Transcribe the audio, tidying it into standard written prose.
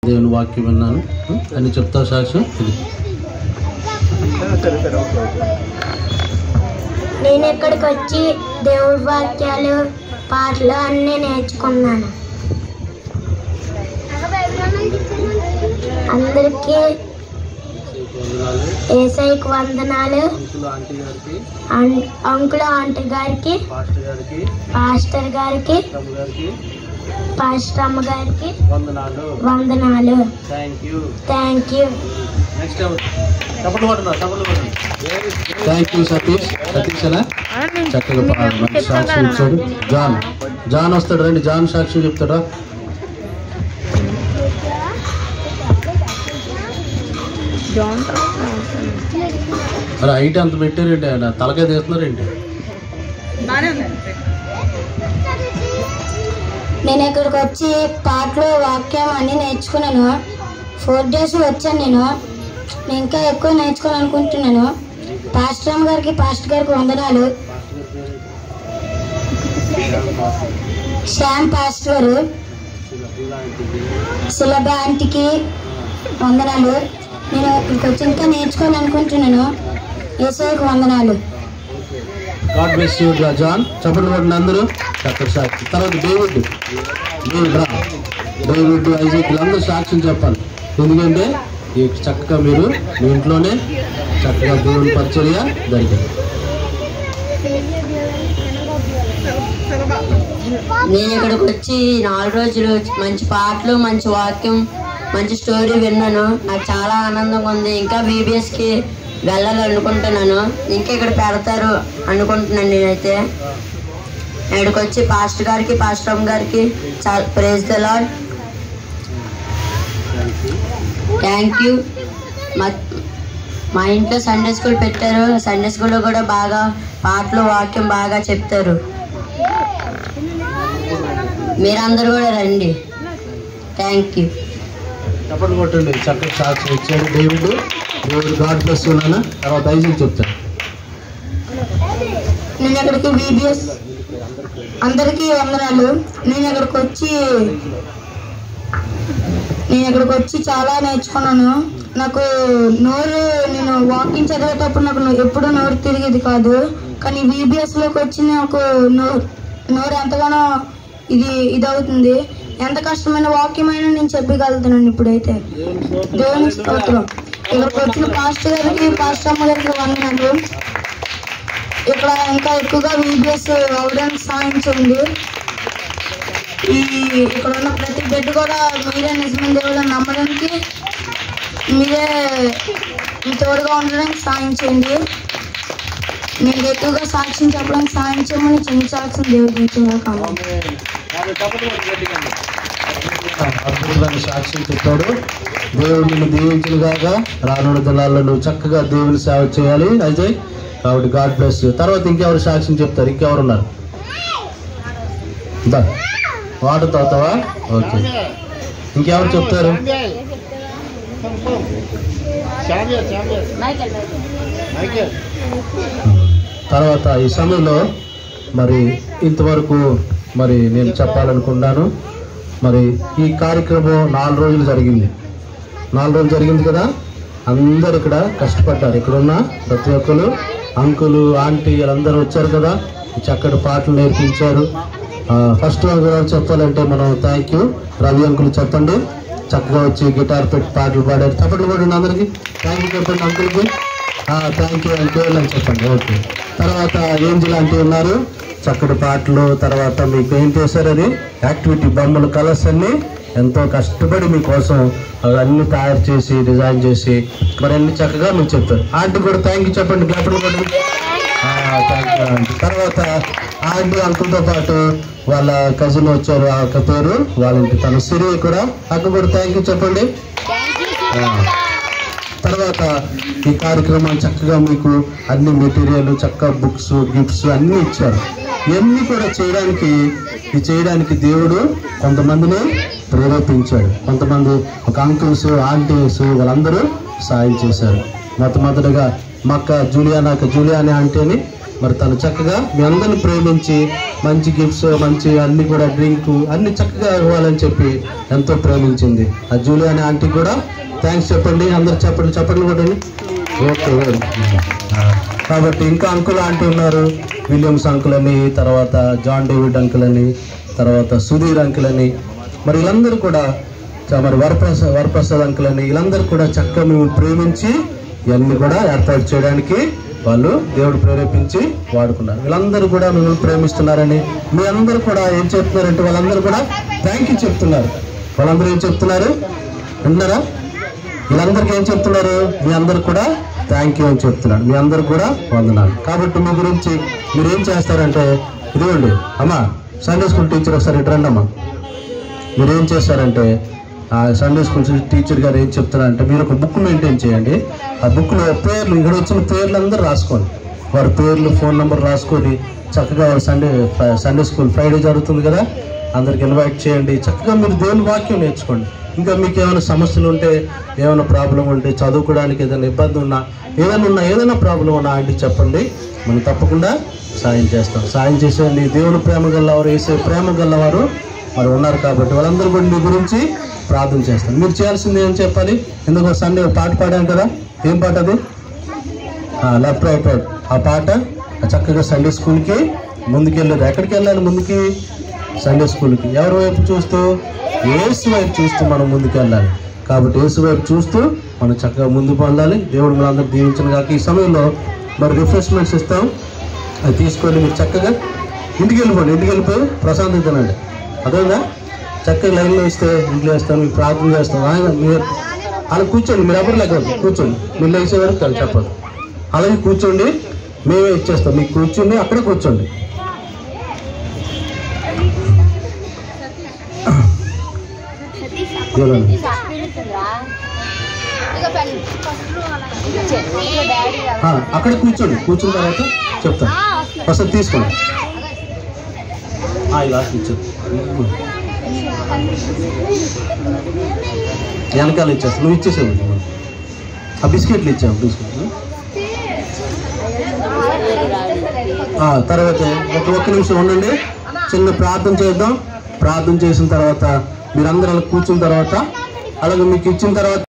దేవుని వాక్యం విన్నాను అని చెప్తావు సాక్షి. నేను ఇక్కడికి వచ్చి దేవుడి వాక్యాలు పాటలు అన్నీ నేర్చుకున్నాను. అందరికీ ఏసైకి వందనాలు. అంకుల్ ఆంటీ గారికి, పాస్టర్ గారికి, పాస్టర్ అమ్మ గారికి వందనాలు. Thank you. Thank you Satish. Satish అలా చక్కగా సాక్షి ఇచ్చాడు. జాన్ వస్తాడు, రండి. జాన్ సాక్షి చెప్తాడా? అరే హైట్ అంత పెట్టారేంటి? ఆయన తలకాయ తీస్తున్నారేంటి? నేను ఇక్కడికి వచ్చి పాటలు వాక్యం అన్నీ నేర్చుకున్నాను. 4 days వచ్చాను. నేను ఇంకా ఎక్కువ నేర్చుకోవాలనుకుంటున్నాను. పాస్టర్ అమ్మ గారికి, పాస్టర్ గారికి వందనాలు. శ్యామ్ పాస్టర్ గారు, సులభ ఆంటీకి వందనాలు. నేను ఇక్కడికి వచ్చి ఇంకా నేర్చుకోవాలనుకుంటున్నాను. యేసయ్యకు వందనాలు. God bless you John. చెప్పండి కొట్టండి అందరూ. చక్కటి సాక్షి. తర్వాత డేవిడ్, ఐజాక్ అందరూ సాక్ష్యం చెప్పాలి. ఎందుకంటే చక్కగా మీరు మీ ఇంట్లోనే చక్కగా దేవుని పరిచర్య జరిగింది. నేను ఇక్కడికి వచ్చి 4 రోజులు మంచి పాటలు, మంచి వాక్యం, మంచి స్టోరీ విన్నాను. నాకు చాలా ఆనందంగా ఉంది. ఇంకా బీబీఎస్కి వెళ్ళాలనుకుంటున్నాను. ఇంకా ఇక్కడ పెడతారు అనుకుంటున్నాను. నేనైతే ఇక్కడికి వచ్చి పాస్టర్ గారికి, పాస్టర్ అమ్మ గారికి చాలా praise the Lord. Thank you. మా ఇంట్లో సండే స్కూల్ పెట్టారు. సండే స్కూల్లో కూడా బాగా పాటలు, వాక్యం బాగా చెప్తారు. మీరందరూ కూడా రండి. Thank you. చెప్పండి కొట్టండి. చక్కటి సాక్షి ఇచ్చాడు డేవిడ్. గాడ్ బ్లెస్ యూ నాన్న. తర్వాత ఐజాక్ చెప్తాను. నేను ఇక్కడికి బీబీఎస్ అందరికీ వందనాలు. నేను ఇక్కడికి వచ్చి చాలా నేర్చుకున్నాను. నాకు నేను వాకింగ్ చదివేటప్పుడు నాకు ఎప్పుడూ నోరు తిరిగేది కాదు. కానీ బీబీఎస్లోకి వచ్చి నాకు నోరు ఎంతగానో ఇదవుతుంది. ఎంత కష్టమైన వాక్యమైనా నేను చెప్పగలుగుతున్నాను ఇప్పుడైతే. దేవుని స్తోత్రం. ఇక్కడికి వచ్చిన పాస్టర్ గారికి, పాస్టర్ అమ్మ గారికి వందనాలు. ఇక్కడ ఇంకా ఎక్కువగా బీబీఎస్ అవడానికి సాధించండి. ఇక్కడ ఉన్న ప్రతి బిడ్డ కూడా మీరే నిజమైన దేవుళ్ళని నమ్మడానికి, మీరే మీ తోడుగా ఉండడానికి సాధించండి. నేను ఎక్కువగా సాక్ష్యం చెప్పడానికి సాధించమని చిన్న సాక్ష్యం దేవుడి గురించి కావాలి. అద్భుతమైన సాక్ష్యం చెప్పాడు. దేవుడు నిన్ను దీవించిన కాగా రానున్న దినాల్లో నువ్వు చక్కగా దేవుని సేవ చేయాలి అజయ్. కాబట్టి గాడ్ బ్లెస్ యూ. తర్వాత ఇంకెవరు సాక్ష్యం చెప్తారు? ఇంకెవరు ఉన్నారు? వాటర్ తాగుతావా? ఓకే. ఇంకెవరు చెప్తారు? తర్వాత ఈ సమయంలో మరి ఇంతవరకు మరి నేను చెప్పాలనుకున్నాను. మరి ఈ కార్యక్రమం 4 రోజులు జరిగింది. 4 రోజులు జరిగింది కదా. అందరు ఇక్కడ కష్టపడ్డారు. ఇక్కడ ఉన్న ప్రతి ఒక్కరు, అంకులు, ఆంటీ వీళ్ళందరూ వచ్చారు కదా. చక్కటి పాటలు నేర్పించారు. ఫస్ట్ చెప్పాలంటే మనం థ్యాంక్ యూ రవి అంకుల్. చెప్పండి. చక్కగా వచ్చి గిటార్ పెట్టి పాటలు పాడారు. చెప్పండి కూడా అందరికీ థ్యాంక్ యూ చెప్పండి అంకుల్కి. థ్యాంక్ యూ అంకుల్ అని చెప్పండి. ఓకే. తర్వాత ఏంజిల్ ఆంటీ ఉన్నారు. చక్కటి పాటలు. తర్వాత మీకు ఏం చేశారు? అది యాక్టివిటీ బొమ్మలు, కలర్స్ అన్నీ ఎంతో కష్టపడి మీకోసం అవన్నీ తయారు చేసి డిజైన్ చేసి మరి అన్ని చక్కగా మీకు చెప్తారు. ఆంటీ కూడా థ్యాంక్ యూ చెప్పండి. గప్పుడు కూడా థ్యాంక్ యూ ఆంటీ. తర్వాత ఆంటీ అంకుల్తో పాటు వాళ్ళ కజిన్ వచ్చారు. ఆ యొక్క పేరు వాళ్ళ ఇంటి తను సిరి కూడా. అక్కడ కూడా థ్యాంక్ యూ చెప్పండి. తర్వాత ఈ కార్యక్రమాలు చక్కగా మీకు అన్ని మెటీరియల్, చక్కగా బుక్స్, గిఫ్ట్స్ అన్నీ ఇచ్చారు. ఇవన్నీ కూడా చేయడానికి దేవుడు కొంతమందిని ప్రేరేపించాడు. కొంతమంది ఒక అంకుల్స్, ఆంటీస్ వాళ్ళందరూ సాయం చేశారు. మొట్టమొదటిగా మా అక్క జూలియానా ఆంటీ అని మరి తను చక్కగా మీ అందరిని ప్రేమించి మంచి గిఫ్ట్స్ మంచి అన్ని కూడా డ్రింక్ అన్ని చక్కగా ఇవ్వాలని చెప్పి ఎంతో ప్రేమించింది. ఆ జూలీ అనే ఆంటీ కూడా థ్యాంక్స్ చెప్పండి. అందరు చెప్పండి కొట్టండి. ఓకే. కాబట్టి ఇంకా అంకుల్ ఆంటీ ఉన్నారు, విలియమ్స్ అంకుల్ అని, తర్వాత జాన్ డేవిడ్ అంకుల్ అని, తర్వాత సుధీర్ అంకుల్ అని, మరి వీళ్ళందరూ కూడా మరి వరప్రసాద్ అంకుల్ అని, వీళ్ళందరూ కూడా చక్కగా మేము ప్రేమించి ఇవన్నీ కూడా ఏర్పాటు చేయడానికి వాళ్ళు దేవుడు ప్రేరేపించి వాడుకున్నారు. వీళ్ళందరూ కూడా మిమ్మల్ని ప్రేమిస్తున్నారని మీ అందరూ కూడా ఏం చెప్తున్నారంటే వాళ్ళందరూ కూడా థ్యాంక్ యూ చెప్తున్నారు. వాళ్ళందరూ ఏం చెప్తున్నారు విన్నారా? వీళ్ళందరికీ ఏం చెప్తున్నారు? మీ అందరు కూడా థ్యాంక్ యూ అని చెప్తున్నాడు. మీ అందరు కూడా వందనాలు. కాబట్టి మీ గురించి మీరు ఏం చేస్తారంటే ఇదిగోండి అమ్మా, సండే స్కూల్ టీచర్ ఒకసారి ఇటు రండి అమ్మా. మీరు ఏం చేస్తారంటే ఆ సండే స్కూల్ టీచర్ గారు ఏం చెప్తున్నారంటే మీరు ఒక బుక్ మెయింటైన్ చేయండి. ఆ బుక్లో పేర్లు, ఇక్కడ వచ్చిన పేర్లు అందరూ రాసుకోండి. వారి పేర్లు, ఫోన్ నెంబర్ రాసుకొని చక్కగా సండే స్కూల్ ఫ్రైడే జరుగుతుంది కదా, అందరికి ఇన్వైట్ చేయండి. చక్కగా మీరు దేవుని వాక్యం నేర్చుకోండి. ఇంకా మీకు ఏమైనా సమస్యలు ఉంటే, ఏమైనా ప్రాబ్లం ఉంటే, చదువుకోవడానికి ఏదైనా ఇబ్బంది ఉన్నా, ఏదైనా ప్రాబ్లం ఉన్నా అంటే చెప్పండి, మనం తప్పకుండా సాయం చేస్తాం. సాయం చేసేవాళ్ళు దేవుని ప్రేమ గల్లవారు, వేసే ప్రేమ గల్లవారు మరి ఉన్నారు. కాబట్టి వాళ్ళందరూ కూడా మీ గురించి ప్రార్థన చేస్తాను. మీరు చేయాల్సింది ఏం చెప్పాలి? ఎందుకు సండే పాట పాడాం కదా, ఏం పాట అది? Left right right. ఆ పాట చక్కగా సండే స్కూల్కి ముందుకెళ్ళేది. ఎక్కడికి వెళ్ళాలి? ముందుకి సండే స్కూల్కి. ఎవరి వైపు చూస్తూ? యేసు వైపు చూస్తూ మనం ముందుకు వెళ్ళాలి. కాబట్టి యేసు వైపు చూస్తూ మనం చక్కగా ముందుకు వెళ్ళాలి. దేవుడు మన అందరూ దీవించిన కాక ఈ సమయంలో మరి రిఫ్రెష్మెంట్స్ ఇస్తాం. అది తీసుకొని మీరు చక్కగా ఇంటికి వెళ్ళిపోండి. ఇంటికి వెళ్ళిపోయి ప్రశాంతంగా తినండి. అదేగా చక్కగా లైన్లో ఇస్తే ఇంట్లో వేస్తాను, మీకు ప్రార్థన చేస్తాం. మీరు అలా కూర్చోండి, మీరు ఎవరు లేక కూర్చోండి. మీరు లేచే వరకు చెప్పదు. అలాగే కూర్చోండి, మేమే ఇచ్చేస్తాం. మీకు కూర్చోండి, అక్కడే కూర్చోండి. అక్కడే కూర్చోండి. కూర్చున్న తర్వాత చెప్తాను. ఒకసారి తీసుకోండి. ఇలా కూర్చోండి. వెనకాల ఇచ్చేస్తాను. నువ్వు ఇచ్చేసావు ఆ బిస్కెట్లు ఇచ్చావు. బిస్కెట్లు తర్వాత ఒక్క నిమిషం ఉండండి, చిన్న ప్రార్థన చేద్దాం. ప్రార్థన చేసిన తర్వాత మీరందరూ అలా కూర్చున్న తర్వాత అలాగే మీకు ఇచ్చిన తర్వాత